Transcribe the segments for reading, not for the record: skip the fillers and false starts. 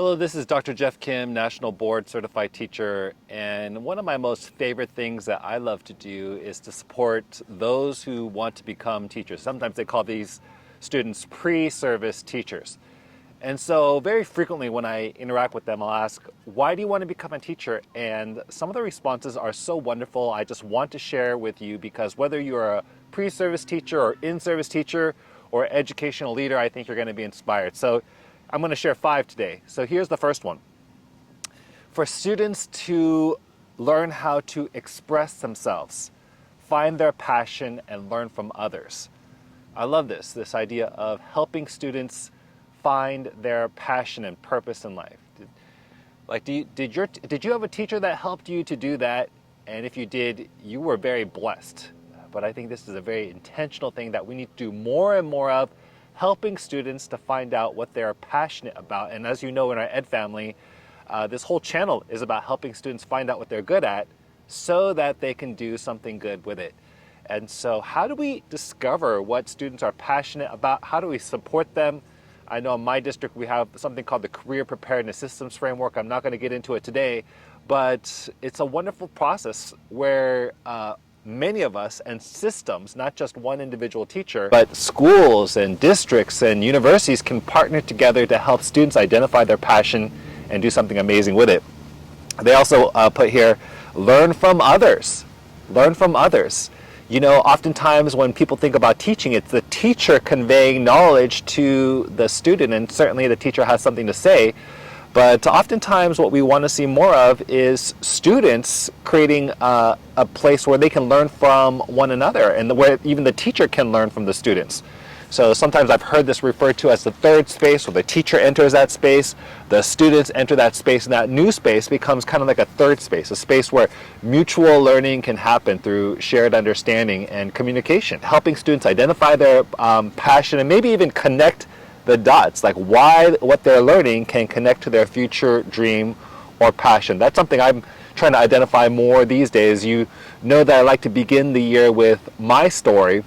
Hello, this is Dr. Jeff Kim, National Board Certified Teacher, and one of my most favorite things that I love to do is to support those who want to become teachers. Sometimes they call these students pre-service teachers. And so very frequently when I interact with them, I'll ask, why do you want to become a teacher? And some of the responses are so wonderful, I just want to share with you because whether you're a pre-service teacher or in-service teacher or educational leader, I think you're going to be inspired. So I'm going to share 5 today. So here's the first one. For students to learn how to express themselves, find their passion, and learn from others. I love this idea of helping students find their passion and purpose in life. Did you have a teacher that helped you to do that? And if you did, you were very blessed. But I think this is a very intentional thing that we need to do more and more of, helping students to find out what they're passionate about. And as you know, in our Ed family, this whole channel is about helping students find out what they're good at so that they can do something good with it. And so how do we discover what students are passionate about? How do we support them? I know in my district we have something called the Career Preparedness Systems Framework. I'm not going to get into it today, but it's a wonderful process where many of us and systems, not just one individual teacher, but schools and districts and universities can partner together to help students identify their passion and do something amazing with it. They also put here, learn from others. Learn from others. You know, oftentimes when people think about teaching, it's the teacher conveying knowledge to the student, and certainly the teacher has something to say. But oftentimes what we want to see more of is students creating a place where they can learn from one another and where even the teacher can learn from the students. So sometimes I've heard this referred to as the third space, where the teacher enters that space, the students enter that space, and that new space becomes kind of like a third space, a space where mutual learning can happen through shared understanding and communication, helping students identify their passion and maybe even connect the dots, like why what they're learning can connect to their future dream or passion. That's something I'm trying to identify more these days. You know that I like to begin the year with my story,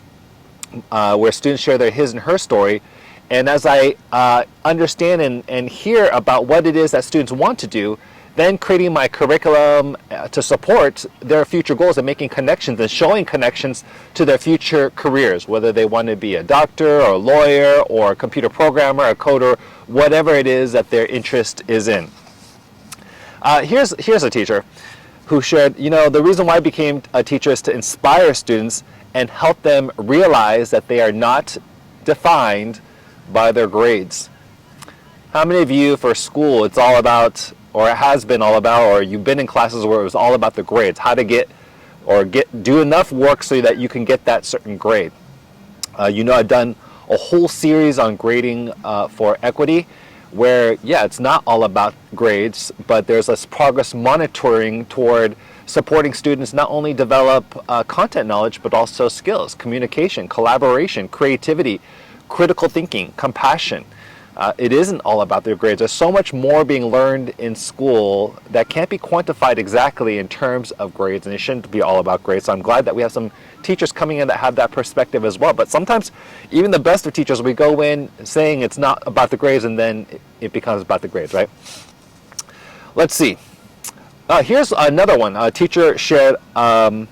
where students share their his and her story. And as I understand and hear about what it is that students want to do, then creating my curriculum to support their future goals and making connections and showing connections to their future careers, whether they want to be a doctor or a lawyer or a computer programmer, a coder, whatever it is that their interest is in. Here's a teacher who shared, you know, the reason why I became a teacher is to inspire students and help them realize that they are not defined by their grades. How many of you for school, it's all about, or it has been all about, or you've been in classes where it was all about the grades, how to do enough work so that you can get that certain grade. You know, I've done a whole series on grading for equity, where, yeah, it's not all about grades, but there's this progress monitoring toward supporting students not only develop content knowledge, but also skills, communication, collaboration, creativity, critical thinking, compassion. It isn't all about their grades. There's so much more being learned in school that can't be quantified exactly in terms of grades, and it shouldn't be all about grades. So I'm glad that we have some teachers coming in that have that perspective as well. But sometimes even the best of teachers, we go in saying it's not about the grades, and then it becomes about the grades, right? Let's see. Here's another one. A teacher shared, I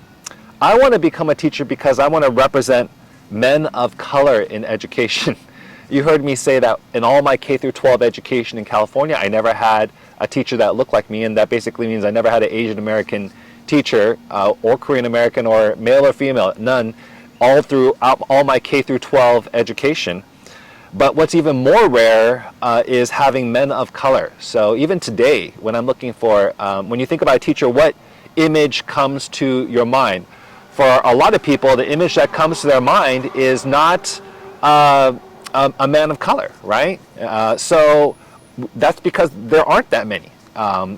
want to become a teacher because I want to represent men of color in education. You heard me say that in all my K through 12 education in California, I never had a teacher that looked like me, and that basically means I never had an Asian American teacher or Korean American or male or female, none, all through all my K through 12 education. But what's even more rare is having men of color. So even today, when I'm looking for, when you think about a teacher, what image comes to your mind? For a lot of people, the image that comes to their mind is not a man of color, right? So that's because there aren't that many.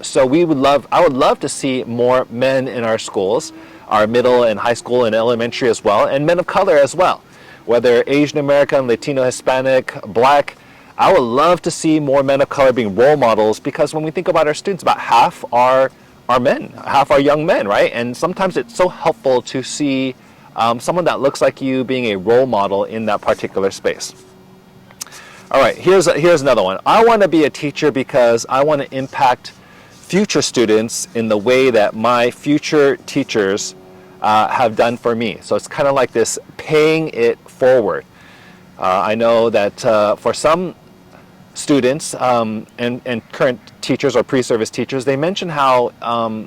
So I would love to see more men in our schools, our middle and high school and elementary as well, and men of color as well. Whether Asian American, Latino, Hispanic, Black, I would love to see more men of color being role models, because when we think about our students, about half are men, half are young men, right? And sometimes it's so helpful to see someone that looks like you being a role model in that particular space. All right, here's another one. I want to be a teacher because I want to impact future students in the way that my future teachers have done for me. So it's kind of like this paying it forward. I know that for some students and current teachers or pre-service teachers, they mention how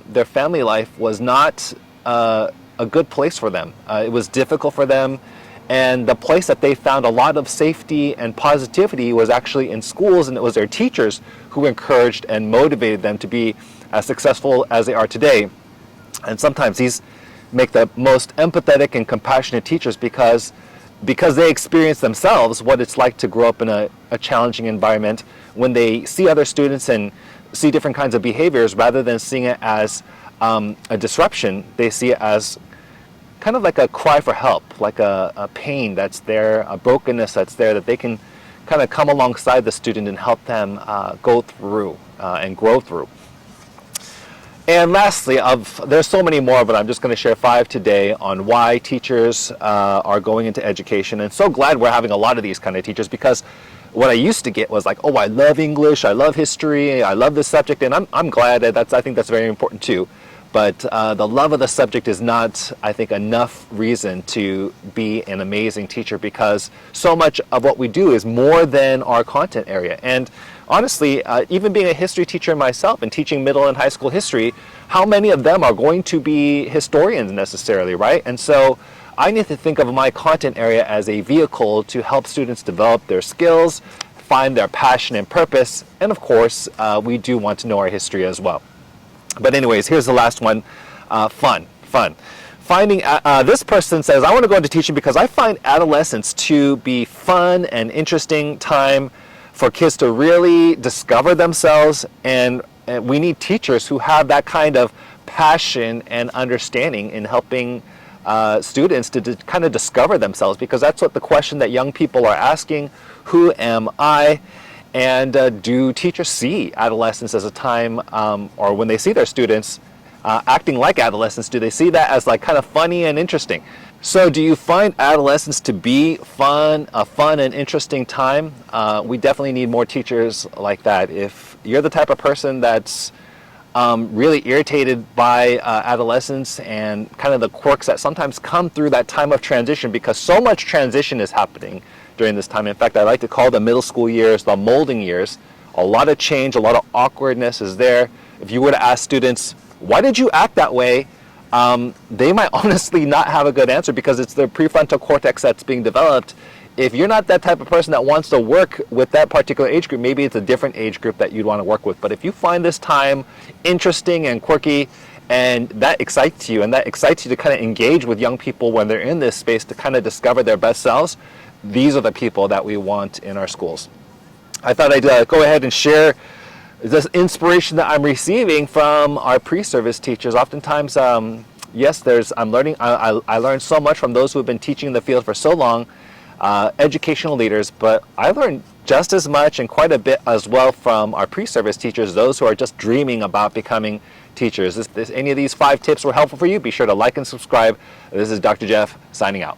their family life was not a good place for them. It was difficult for them, and the place that they found a lot of safety and positivity was actually in schools, and it was their teachers who encouraged and motivated them to be as successful as they are today. And sometimes these make the most empathetic and compassionate teachers because they experience themselves what it's like to grow up in a challenging environment. When they see other students and see different kinds of behaviors, rather than seeing it as a disruption, they see it as kind of like a cry for help, like a pain that's there, a brokenness that's there, that they can kind of come alongside the student and help them go through and grow through. And lastly, there's so many more, but I'm just going to share 5 today on why teachers are going into education. And so glad we're having a lot of these kind of teachers, because what I used to get was like, oh, I love English, I love history, I love this subject, and I'm glad that I think that's very important too. But the love of the subject is not, I think, enough reason to be an amazing teacher, because so much of what we do is more than our content area. And honestly, even being a history teacher myself and teaching middle and high school history, how many of them are going to be historians necessarily, right? And so I need to think of my content area as a vehicle to help students develop their skills, find their passion and purpose, and of course, we do want to know our history as well. But anyways, here's the last one, fun. Finding, this person says, I want to go into teaching because I find adolescence to be fun and interesting time for kids to really discover themselves, and we need teachers who have that kind of passion and understanding in helping students to kind of discover themselves, because that's what the question that young people are asking: who am I? And do teachers see adolescence as a time, or when they see their students acting like adolescents, do they see that as like kind of funny and interesting? So do you find adolescence to be a fun and interesting time? We definitely need more teachers like that. If you're the type of person that's really irritated by adolescence and kind of the quirks that sometimes come through that time of transition, because so much transition is happening during this time. In fact, I like to call the middle school years the molding years. A lot of change, a lot of awkwardness is there. If you were to ask students, why did you act that way? They might honestly not have a good answer, because it's their prefrontal cortex that's being developed. If you're not that type of person that wants to work with that particular age group, maybe it's a different age group that you'd want to work with. But if you find this time interesting and quirky, and that excites you, and that excites you to kind of engage with young people when they're in this space to kind of discover their best selves, these are the people that we want in our schools. I thought I'd go ahead and share this inspiration that I'm receiving from our pre-service teachers. Oftentimes, yes, I'm learning. I learned so much from those who have been teaching in the field for so long, educational leaders, but I learned just as much and quite a bit as well from our pre-service teachers, those who are just dreaming about becoming teachers. If any of these 5 tips were helpful for you, be sure to like and subscribe. This is Dr. Jeff signing out.